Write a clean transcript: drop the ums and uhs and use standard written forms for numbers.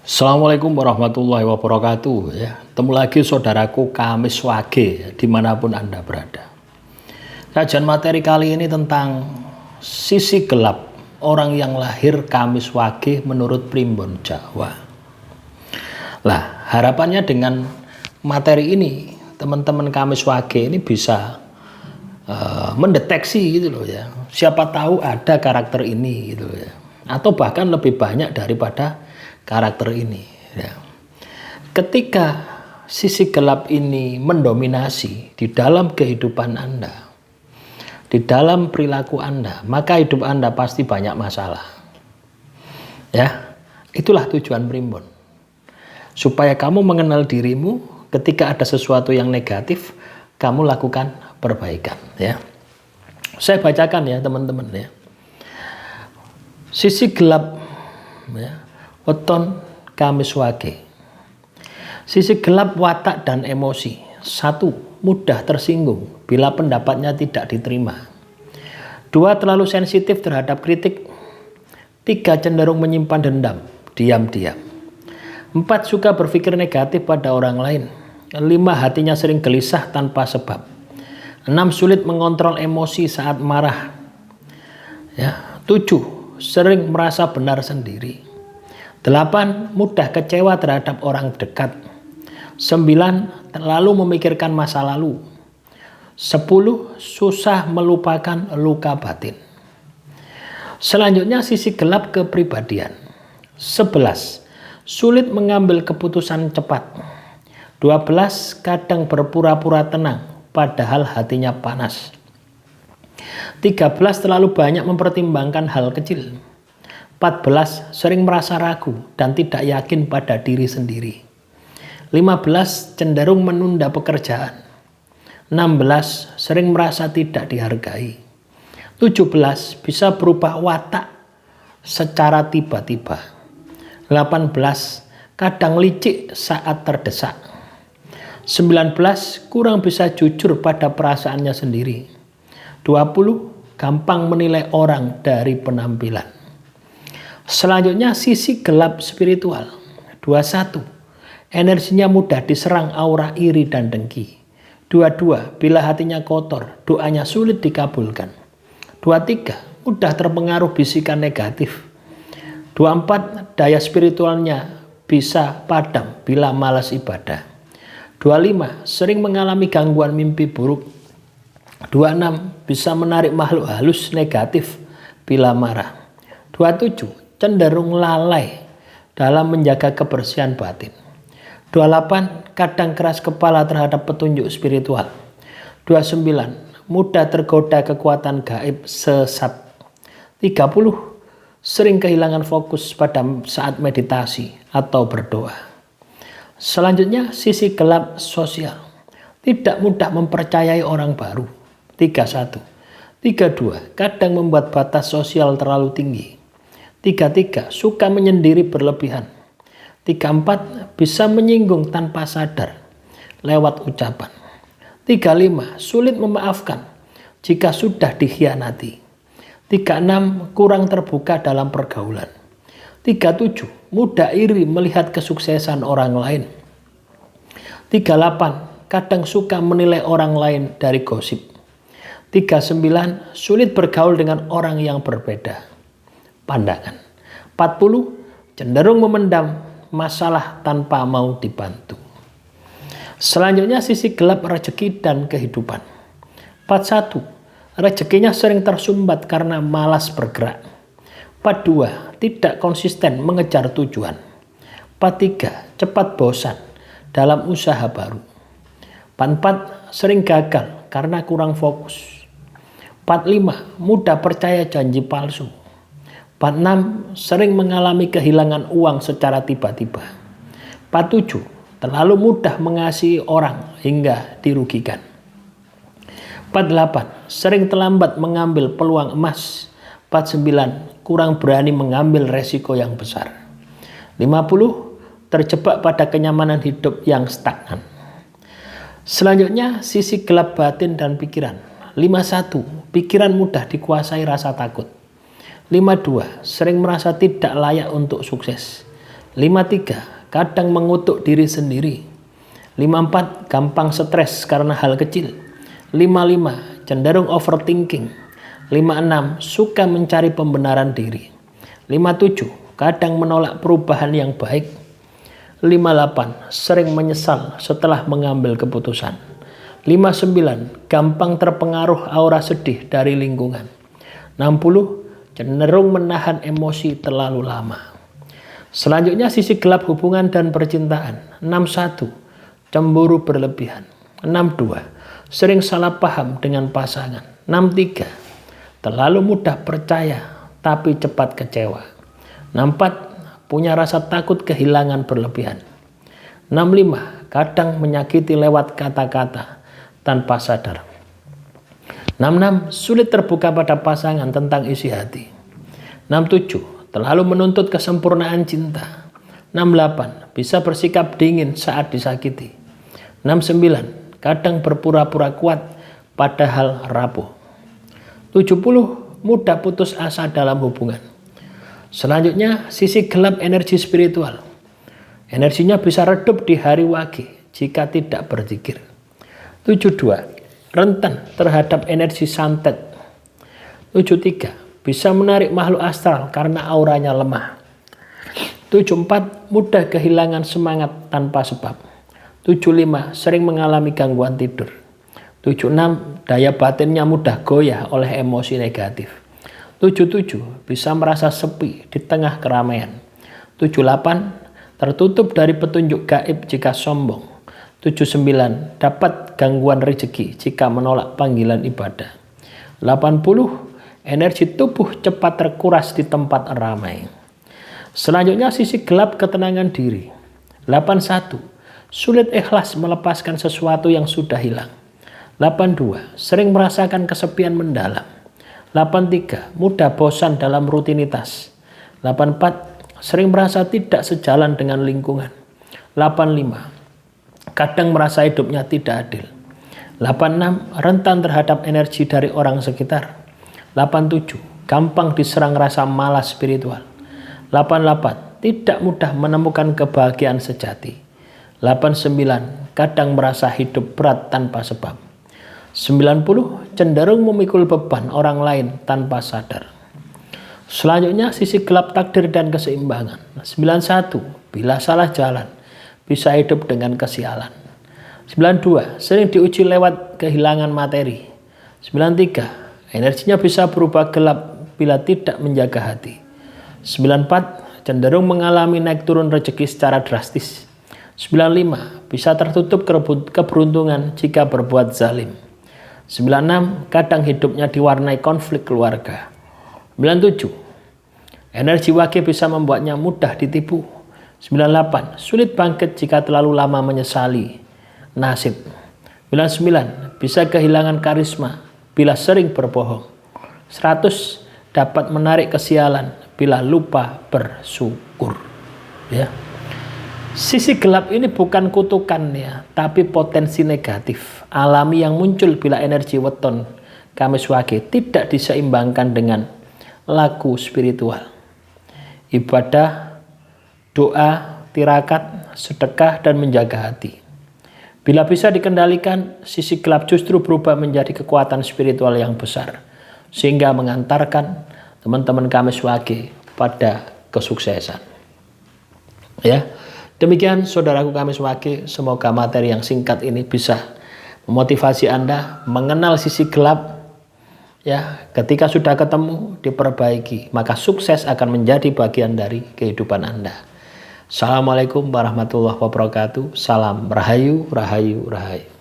Assalamualaikum warahmatullahi wabarakatuh ya. Ketemu lagi saudaraku Kamis Wage dimanapun Anda berada. Kajian materi kali ini tentang sisi gelap orang yang lahir Kamis Wage menurut Primbon Jawa. Lah, harapannya dengan materi ini teman-teman Kamis Wage ini bisa mendeteksi gitu loh ya. Siapa tahu ada karakter ini gitu ya. Atau bahkan lebih banyak daripada karakter ini ya. Ketika sisi gelap ini mendominasi di dalam kehidupan Anda, di dalam perilaku Anda, maka hidup Anda pasti banyak masalah ya. Itulah tujuan Primbon, supaya kamu mengenal dirimu. Ketika ada sesuatu yang negatif, kamu lakukan perbaikan ya. Saya bacakan ya teman-teman ya. Sisi gelap ya, weton Kamis Wage. Sisi gelap watak dan emosi. 1. Mudah tersinggung bila pendapatnya tidak diterima. 2. Terlalu sensitif terhadap kritik. 3. Cenderung menyimpan dendam, diam-diam. 4. Suka berpikir negatif pada orang lain. 5. Hatinya sering gelisah tanpa sebab. 6. Sulit mengontrol emosi saat marah ya. 7. Sering merasa benar sendiri. 8. Mudah kecewa terhadap orang dekat. 9. Terlalu memikirkan masa lalu. 10. Susah melupakan luka batin. Selanjutnya sisi gelap kepribadian. 11. Sulit mengambil keputusan cepat. 12. Kadang berpura-pura tenang padahal hatinya panas. 13. Terlalu banyak mempertimbangkan hal kecil. 14. Sering merasa ragu dan tidak yakin pada diri sendiri. 15. Cenderung menunda pekerjaan. 16. Sering merasa tidak dihargai. 17. Bisa berubah watak secara tiba-tiba. 18. Kadang licik saat terdesak. 19. Kurang bisa jujur pada perasaannya sendiri. 20. Gampang menilai orang dari penampilan. Selanjutnya sisi gelap spiritual. 21. Energinya mudah diserang aura iri dan dengki. 22. Bila hatinya kotor, doanya sulit dikabulkan. 23. Mudah terpengaruh bisikan negatif. 24. Daya spiritualnya bisa padam bila malas ibadah. 25. Sering mengalami gangguan mimpi buruk. 26. Bisa menarik makhluk halus negatif bila marah. 27. Cenderung lalai dalam menjaga kebersihan batin. 28. Kadang keras kepala terhadap petunjuk spiritual. 29. Mudah tergoda kekuatan gaib sesat. 30. Sering kehilangan fokus pada saat meditasi atau berdoa. Selanjutnya sisi gelap sosial. Tidak mudah mempercayai orang baru. 31. 32. Kadang membuat batas sosial terlalu tinggi. 33. Suka menyendiri berlebihan. 34. Bisa menyinggung tanpa sadar lewat ucapan. 35. Sulit memaafkan jika sudah dikhianati. 36. Kurang terbuka dalam pergaulan. 37. Mudah iri melihat kesuksesan orang lain. 38. Kadang suka menilai orang lain dari gosip. 39. Sulit bergaul dengan orang yang berbeda pandangan. 40. Cenderung memendam masalah tanpa mau dibantu. Selanjutnya sisi gelap rezeki dan kehidupan. 41. Rezekinya sering tersumbat karena malas bergerak. 42. Tidak konsisten mengejar tujuan. 43. Cepat bosan dalam usaha baru. 44. Sering gagal karena kurang fokus. 45. Mudah percaya janji palsu. 46. Sering mengalami kehilangan uang secara tiba-tiba. 47. Terlalu mudah mengasihi orang hingga dirugikan. 48. Sering terlambat mengambil peluang emas. 49. Kurang berani mengambil resiko yang besar. 50. Terjebak pada kenyamanan hidup yang stagnan. Selanjutnya sisi gelap batin dan pikiran. 51. Pikiran mudah dikuasai rasa takut. 52. Sering merasa tidak layak untuk sukses. 53, kadang mengutuk diri sendiri. 54, gampang stres karena hal kecil. 55, cenderung overthinking. 56, suka mencari pembenaran diri. 57, kadang menolak perubahan yang baik. 58, sering menyesal setelah mengambil keputusan. 59, gampang terpengaruh aura sedih dari lingkungan. 60, cenderung menahan emosi terlalu lama. Selanjutnya sisi gelap hubungan dan percintaan. 61, cemburu berlebihan. 62, sering salah paham dengan pasangan. 63, terlalu mudah percaya tapi cepat kecewa. 64, punya rasa takut kehilangan berlebihan. 65, kadang menyakiti lewat kata-kata tanpa sadar. 66, sulit terbuka pada pasangan tentang isi hati. 67, terlalu menuntut kesempurnaan cinta. 68, bisa bersikap dingin saat disakiti. 69, kadang berpura-pura kuat padahal rapuh. 70, mudah putus asa dalam hubungan. Selanjutnya, sisi gelap energi spiritual. Energinya bisa redup di hari wage jika tidak berzikir. 72, rentan terhadap energi santet. 73, bisa menarik makhluk astral karena auranya lemah. 74, mudah kehilangan semangat tanpa sebab. 75, sering mengalami gangguan tidur. 76, daya batinnya mudah goyah oleh emosi negatif. 77, bisa merasa sepi di tengah keramaian. 78, tertutup dari petunjuk gaib jika sombong. 79, dapat gangguan rezeki jika menolak panggilan ibadah. 80, energi tubuh cepat terkuras di tempat ramai. Selanjutnya sisi gelap ketenangan diri. 81, sulit ikhlas melepaskan sesuatu yang sudah hilang. 82, sering merasakan kesepian mendalam. 83, mudah bosan dalam rutinitas. 84, sering merasa tidak sejalan dengan lingkungan. 85, kadang merasa hidupnya tidak adil. 86, rentan terhadap energi dari orang sekitar. 87, gampang diserang rasa malas spiritual. 88, tidak mudah menemukan kebahagiaan sejati. 89, kadang merasa hidup berat tanpa sebab. 90, cenderung memikul beban orang lain tanpa sadar. Selanjutnya sisi gelap takdir dan keseimbangan. 91, bila salah jalan, bisa hidup dengan kesialan. 92, sering diuji lewat kehilangan materi. 93, energinya bisa berubah gelap bila tidak menjaga hati. 94, cenderung mengalami naik turun rezeki secara drastis. 95, bisa tertutup keberuntungan jika berbuat zalim. 96, kadang hidupnya diwarnai konflik keluarga. 97, energi wage bisa membuatnya mudah ditipu. 98, sulit bangkit jika terlalu lama menyesali nasib. 99, bisa kehilangan karisma bila sering berbohong. 100, dapat menarik kesialan bila lupa bersyukur. Ya. Sisi gelap ini bukan kutukan ya, tapi potensi negatif alami yang muncul bila energi weton Kamis Wage tidak diseimbangkan dengan laku spiritual. Ibadah, doa, tirakat, sedekah, dan menjaga hati. Bila bisa dikendalikan, sisi gelap justru berubah menjadi kekuatan spiritual yang besar, sehingga mengantarkan teman-teman Kamis Wage pada kesuksesan. Ya, demikian saudaraku Kamis Wage, semoga materi yang singkat ini bisa memotivasi Anda mengenal sisi gelap. Ya, ketika sudah ketemu, diperbaiki, maka sukses akan menjadi bagian dari kehidupan Anda. Assalamualaikum warahmatullahi wabarakatuh. Salam rahayu, rahayu, rahayu.